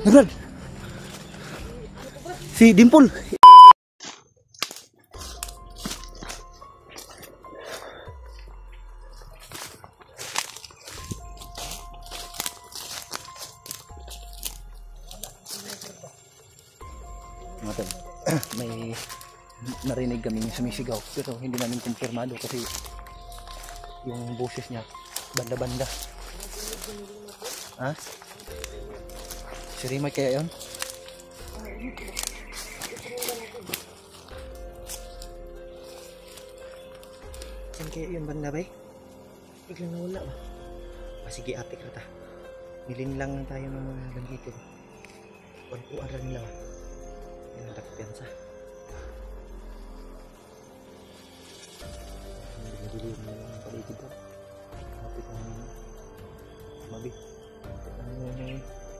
Brad, si Dimple. May narinig kaming sumisigaw pero hindi namin kumpirmado kasi yung boses niya banda-banda. Ha? Si Rimay kaya yun? Saan kaya yun banda bay? Biglang nawala ba? Sige ate ka ta. Nilin lang tayo ng mga bandito. Kuan-kuan lang nila ba? Yan ang takpiansa. Hindi mo yung paligid ba? Kapit ng mabi.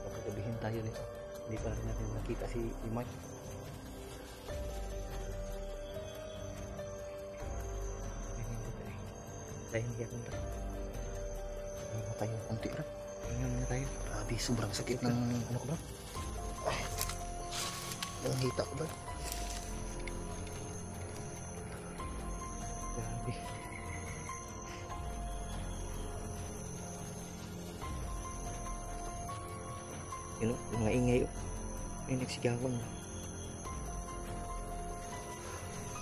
Pagkagabihin tayo nito. Hindi pa natin nakita si Imay. Dahil hindi akong tayo. Hindi na tayo konti bro. Tingnan na tayo. Grabe, sobrang sakit ng ano ko bro. Nakita ko ba? Grabe. Yun o, yung maingay o. Yung nagsigawan.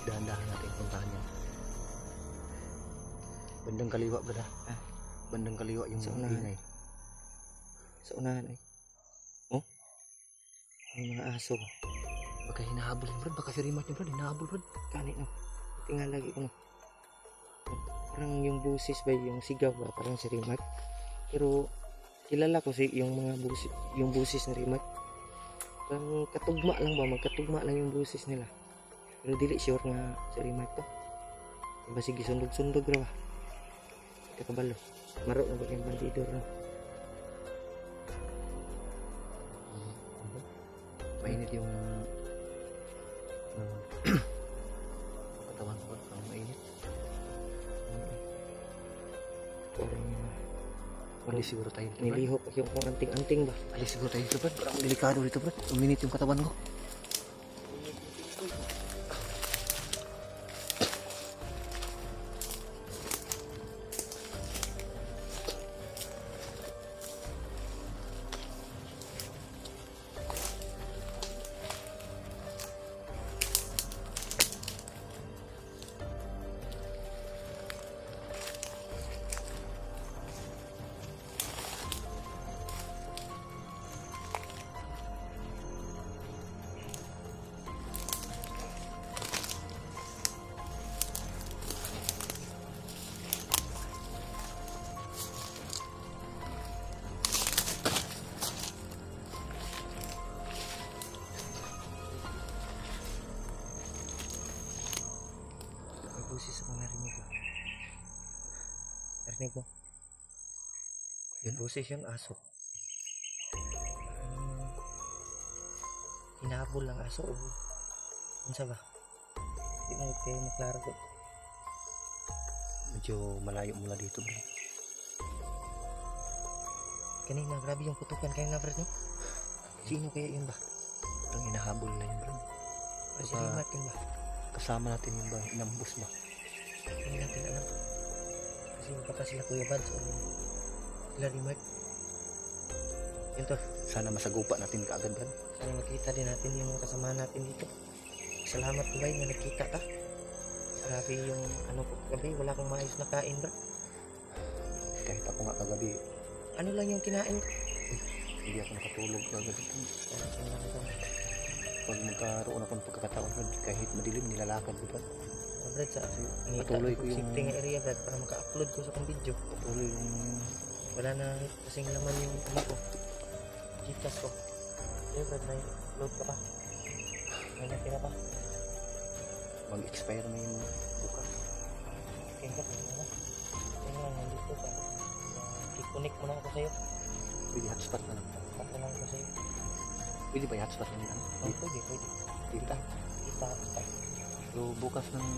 Dahan-dahan natin puntahan yan. Bandang kaliwa ba da? Bandang kaliwa yung maingay. Sa unahan ay. Oh? May mga aso. Baka hinahabol yun bro. Baka si Rimat yun bro. Hinahabol bro. Kanit no. Tingnan lagi ko no. Parang yung busis ba yung sigaw ba. Parang si Rimat. Pero kilala ko si yung mga busis. Yung busis ni Rimat. Parang katugma lang ba. Magkatugma lang yung busis nila. Pero dili sure nga si Rimat to. Diba sige sundog-sundog bro ba. Kakabalo. Maro na ba yung bandidor no. Mainit yung katawan ko, ang mainit. Alis siguro tayo dito, nilihok yung anting-anting ba? Alis siguro tayo dito, Brad. Parang delikado dito, Brad. Uminit yung katawan ko. Busis ako narinig ko. Narinig mo? Yun busis yun, aso. Hinahabol lang aso o unsa ba? Hindi na kayo maklaro ko. Medyo malayo mula dito bro. Kanina grabe yung putukan kayo nga bro no? Sino kaya yun ba? Parang hinahabol na yun bro. Kasi Rimat yun ba? Kasama natin yung ba? Inambus ba? Hindi natin alam. Kasi baka sila Kuya Bads o sila Rimat. Yun to. Sana masagupa natin kaagad ba? Sana makita din natin yung mga kasama natin dito. Salamat ko ba na nakita ka? Grabe yung ano ko kagabi. Wala akong maayos na kain bro. Kahit ako nga kagabi. Ano lang yung kinain ko? Hindi ako nakatulog kagabi. Pag magkaroon akong pagkakataon kahit madilim nilalakad ko ba? Brad sa patuloy ko yung safety area Brad para maka-upload ko sa akong video. Patuloy yung wala na kasing laman yung ano ko. Gitas ko. Okay Brad, may upload ka pa. May natira pa. Mag-expire na yung bukas. Okay ka, tingnan na. Tingnan, nandito ka. Kikonik mo na ako sa'yo. Pwede hotspot na lang. Hotspot na lang ako sa'yo. Pwede ba i-hotspot na lang? Pwede. Kita. Kita hotspot. So bukas ng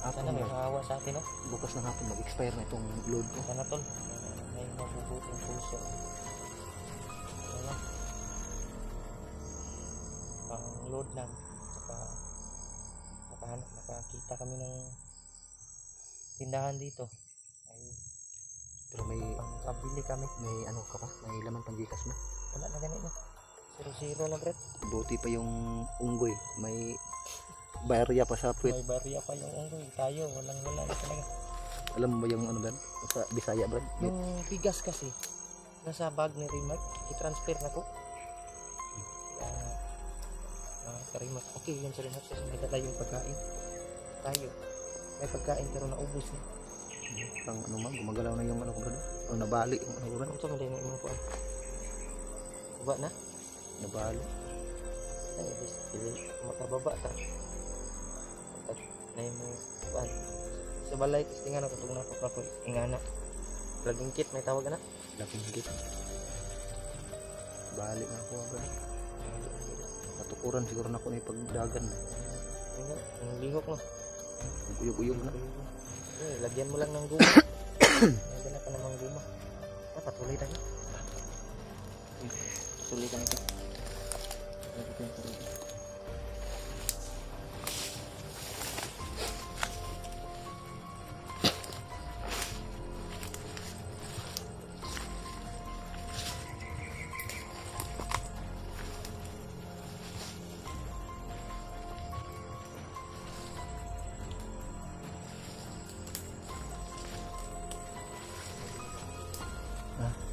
hapon Sana may ba? maawa sa atin, no? Bukas ng hapon mag-expire na itong load ko. Sana tol, may mabubuting puso. Ano lang. Pang load lang. Saka nakakita kami ng tindahan dito. Pero may Pangkabili kami. may ano ka pa? May laman pang Gcash mo? Wala na ganito. 0-0 na, Brett. Buti pa yung unggoy. May barya pa sa puwet. May barya pa yung unggoy. Tayo, wala na talaga. Alam mo ba yung ano Brad? Sa Bisaya Brad? Yung bigas kasi, nasa bag ni Rimac, i-transfer na ko. Karimac, okay yun sa Rimac kasi may dala yung pagkain. Tayo, may pagkain pero naubos na. Ang ano man, gumagalaw na yung ano ko Brad? O nabali yung ano ko Brad? Ano ito malay na yung mga kuwan? Kuba na? Nabali. Ay, makababa ta. Na yung mga kuwan. Sa balay, tingnan ako itong napapakot. Tingnan na. Laging kit, may tawag na. Laking higit. Bali na ako Brad. Matukuran siguro na ako na ipagdagan. Tingnan, ang lihok no. Uyog-uyog na. Eh, lagyan mo lang ng guma. Lagyan na ka namang guma. Patuloy tayo. Tuloy ka nito.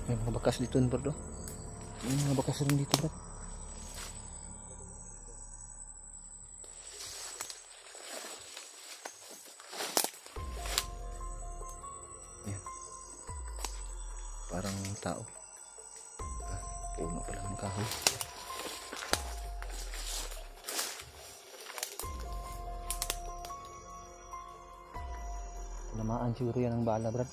May mga bakas dito bro. May mga bakas rin dito bro. Ayan. Parang tao. Puno pala ng kahoy. Tinamaan siguro yan ng bala brad.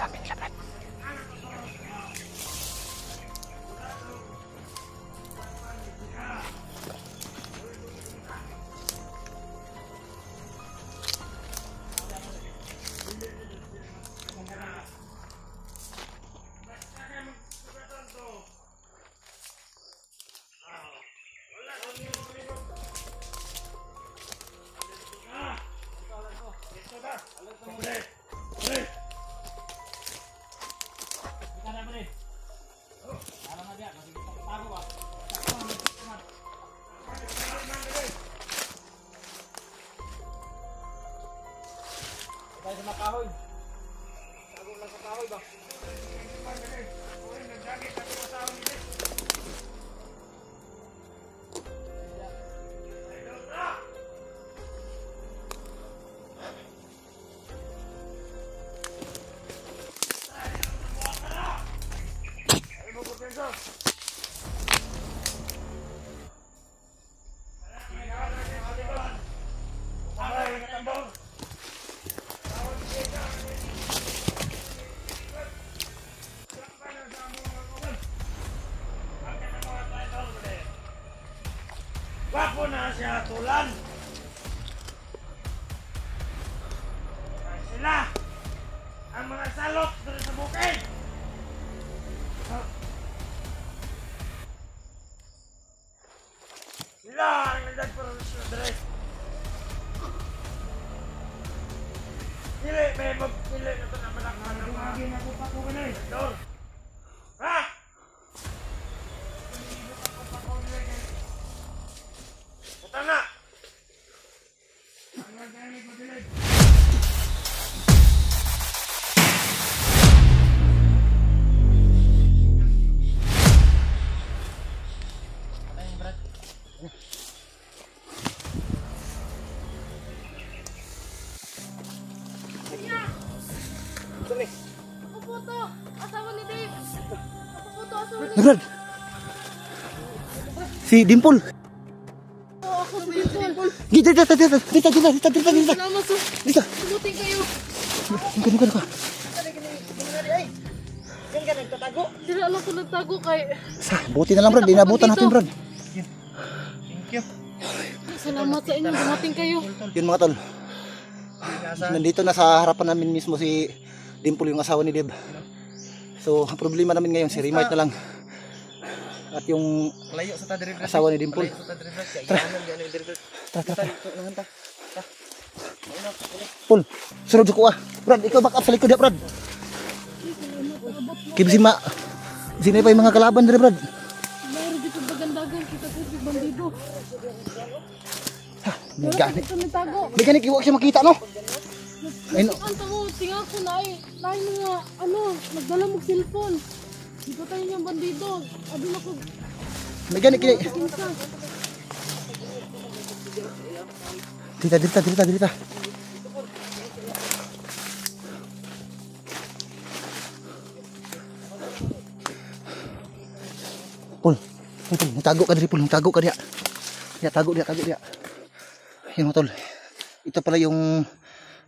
Daming labat. Tayo sa makahoy. Tago lang sa kahoy ba? Wapo na siya tulan. Sila ang mga salot doon sa bukid. Sila ang nagdagparosyon dere. Dili, may magpili na ito na malakhan ng mga ginagupako ka na eh. Doon. Ha? Puta na! Ang nagdani ko dilig. Ako po to! Asawa ni Dave! Ako po to! Asawa ni Brad. Si Dimple. Ako si Dimple! Dito. Salamat po! Dito. Tumuting kayo! Ganun ka. Diyan ka nagtatago. Sila alam ko nagtago kay... Buti na lang Brad, inabutan natin Brad. Thank you. Salamat sa inyo, dumating kayo. Yun mga tol. Nandito na sa harapan namin mismo si Dimple, yung asawa ni Deb. So, ang problema namin ngayon, si Remite na lang. At yung Malayo sa tadiri. asawa ni Dimple. Malayo sa tadiri. Kaya gano'n gano'n yung diri. Tara. Dito naman ta. Paul, sunod ko ah. Brad, ikaw back up sa likod ya, Brad. Kibsima. Sino pa yung mga kalaban dere, Brad? Mayroon dito bagandagan, kita po si bandido. Meganik. Ito nagtago. Meganik, iwag siya makita, no? Ay, no. Ang tango, tingnan ko na ay mga, nagdala mong cellphone. Di pa tayo niyang bandido. Abi na ko, Meganik, kini. kinsa. Dirita. Paul, natago ka diri, Paul. Natago ka diya. Tago diya. Yun mga tol. Ito pala yung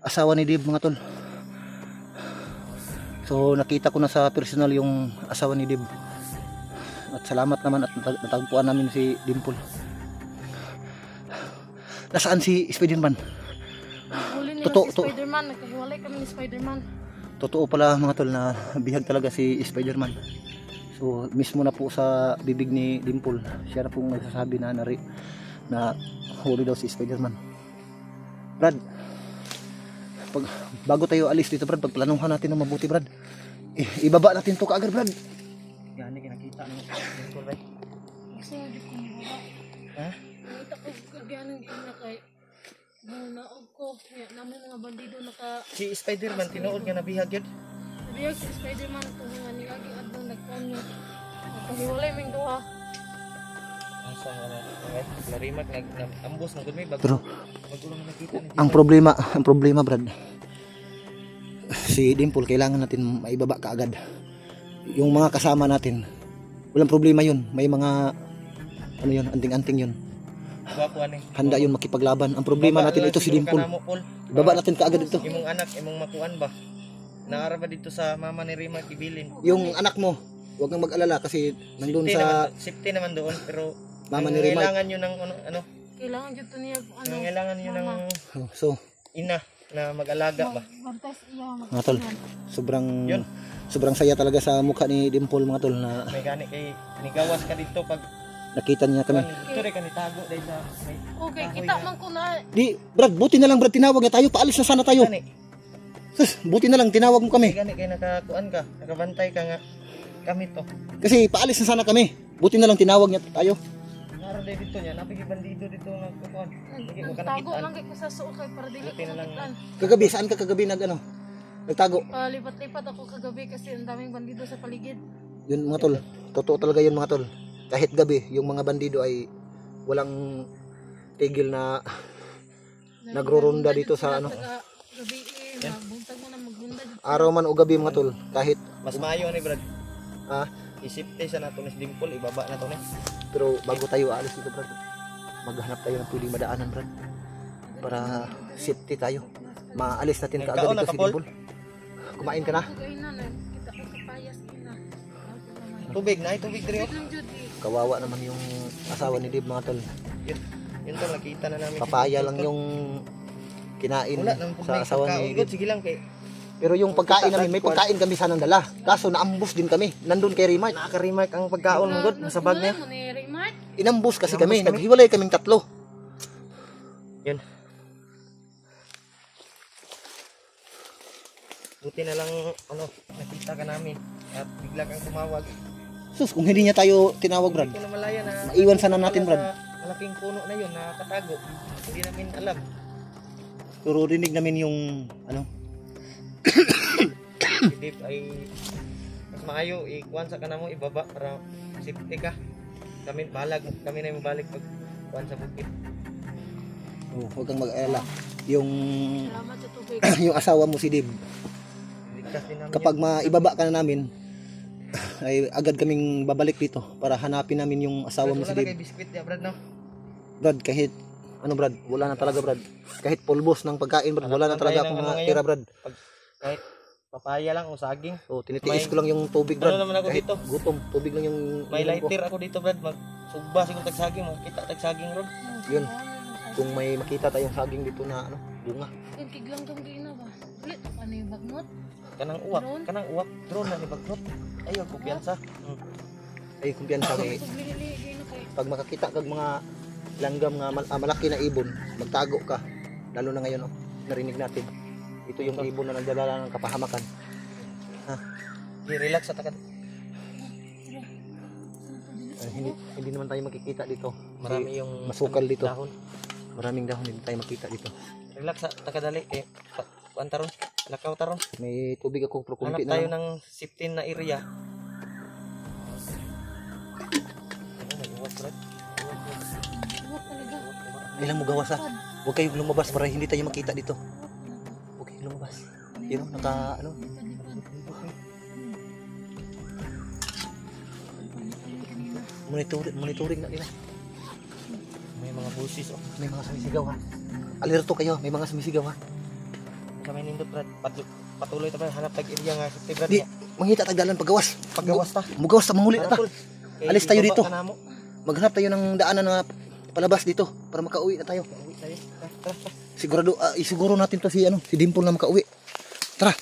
asawa ni Dib, mga tol. So nakita ko na sa personal yung asawa ni Dib. At salamat naman at natagpuan namin si Dimple. Nasaan si Spider-Man? Huli nila Totoo, si Spider-Man. Nagkahiwalay kami ni Spider-Man. Totoo pala mga tol na bihag talaga si Spider-Man. So mismo na po sa bibig ni Dimple, siya na pong nagsasabi na huli daw si Spider-Man. Brad, bago tayo alis dito Brad, pagplanuhan natin ng mabuti Brad. Ibaba natin to kaagad Brad. Yan, kinakita mo. Dimple, right? Gusto mo di ko mababa. Ha? Nakita ko kagyanan ina kay naog ko. Kaya namin mga bandido Si Spider-Man, tinuod nga nabihag yun. nabiyag si Spider-Man kung nga nilagi at nung nagkanyo. Nagkahiwalay ming duha. Asa nga na. Larimak, nag-ambos ng gudmay. Pero Magulong nakita ni ang problema Brad, si Dimple kailangan natin maibaba kaagad. Yung mga kasama natin, walang problema yun. May mga anting-anting yun. Gwapuan eh. Handa yun makipaglaban. Ang problema natin ito si Dimple. Ibaba natin kaagad ito. Imong anak, imong makuan ba? Naara ba dito sa mama ni Rima Kibilin? Yung anak mo, huwag kang mag-alala kasi nandun Safety naman doon, pero mama ni Rima. kailangan nyo ng ano, Kailangan dito niya kailangan nyo ng So, ina na mag-alaga ba? Bantas iya. mga tol, sobrang saya talaga sa mukha ni Dimple mga tol na May gani kay nigawas ka dito pag nakita niya kami. dito rin ka nitago dahil sa may Okay, kita man ko na. Di, Brad, buti na lang Brad, tinawag na tayo. Paalis na sana tayo. gani. Sus, buti na lang tinawag mo May kami. gani kay nakakuan ka, nakabantay ka nga kami to. Kasi paalis na sana kami. Buti na lang tinawag niya tayo. Naroon din dito niya, napigi bandido dito nagkukuan. Sige, wag ka Nagtago nakitaan. lang kay ko sa suokay para dili ko Buti na lang. makitaan. Kagabi, saan ka kagabi nagtago? Palipat-lipat ako kagabi kasi ang daming bandido sa paligid. Yun mga tol, totoo talaga yun mga tol. Kahit gabi, yung mga bandido ay walang tigil na nagro-ronda dito sa ano. Gabi mabuntag mo na magbunda dito. Araw man o gabi mga tol, kahit Mas maayo ni Brad. ah, Isipte sa nato ni Dimple, ibaba na to ni. pero bago tayo aalis dito Brad, maghanap tayo ng pwedeng madaanan Brad. Para safety tayo. Maalis natin kaagad Nagkaon na dito ka, si Paul? Dimple. Kumain ka na? Ako kay nanay, kita ko sa payas ina. Tubig na, tubig diri. Nang judi. Kawawa naman yung asawa ni Dib mga tol. Yun to nakita na namin. Papaya lang yung kinain Wala naman po sa may asawa pagkaon, ni God. Sige lang kay Pero yung pagkain namin, may pagkain kami sanang dala. Kaso naambus din kami. Nandun kay Remark. nakaka-remark ang pagkaon mo, God. Nasa bag niya. Wala mo ni Remark. Inambus kasi Inambus kami. kami. Naghiwalay kaming tatlo. Yun. Buti na lang, nakita ka namin. At bigla kang tumawag. Sus, kung hindi niya tayo tinawag, Brad. Hindi ko na malaya na. Maiwan sana natin, Brad. Sa malaking puno na yun, nakatago. Hindi namin alam. Pero rinig namin yung, Si Dave ay mas maayo, ikuwan sa kanamo, ibaba para safety ka. Kami na yung balik pag kuwan sa bukid. huwag kang mag-alala. Yung, Salamat sa tubig. yung asawa mo si Dib, Ligtas din namin kapag maibaba ka na namin, ay agad kaming babalik dito para hanapin namin yung asawa mo si Wala na Dib. kay biskwit niya, Brad, no? Brad, kahit, Brad, wala na talaga, Brad. Kahit pulbos ng pagkain, Brad, wala na talaga akong mga tira, Brad. Kahit papaya lang o saging. So, tinitiis ko lang yung tubig, Brad. Ano naman ako Kahit dito? gutom, tubig lang yung May inom ko. lighter ako dito, Brad. Magsugba siguro tagsaging, makita tagsaging, Rod. Yun. Kung may makita tayong saging dito na, bunga. Kung kiglang kang gina ba? Ulit, ano yung bagnot? Kanang uwak. Drone na ni Bagnot. Ayaw, kumpiyansa. Ay, kumpiyansa may, Pag binili, gina kay. pag makakita kag mga langgam nga malaki na ibon, magtago ka. Lalo na ngayon, narinig natin. Ito yung ibon na nagdadala ng kapahamakan. Relax sa takad. Hindi naman tayo makikita dito. Marami yung masukal dito. dahon. Maraming dahon hindi tayo makita dito. Relax sa takadali. Kuan taron. Lakaw taron. May tubig ako, pero Hanap kunti na tayo lang. ng 15 na area. May uwak, Brad. Huwag talaga. Ilang mo gawas, ha? Huwag kayong lumabas para hindi tayo makita dito. Huwag kayong lumabas. Yun, monitoring na nila. May mga busis, oh. May mga sumisigaw, ha? Alerto kayo, may mga sumisigaw, ha? Kami nindot, Brad. Patuloy tayo hanap tag area nga. Safety, Brad. Di, manghita tagdalan paggawas. Paggawas ta. Mugawas ta, manguli na ta. Alis tayo dito. Kanamo. Maghanap tayo ng daanan na palabas dito para makauwi na tayo. Uwi tayo. Tara, tara. Siguro natin to si Dimple na makauwi. Tara.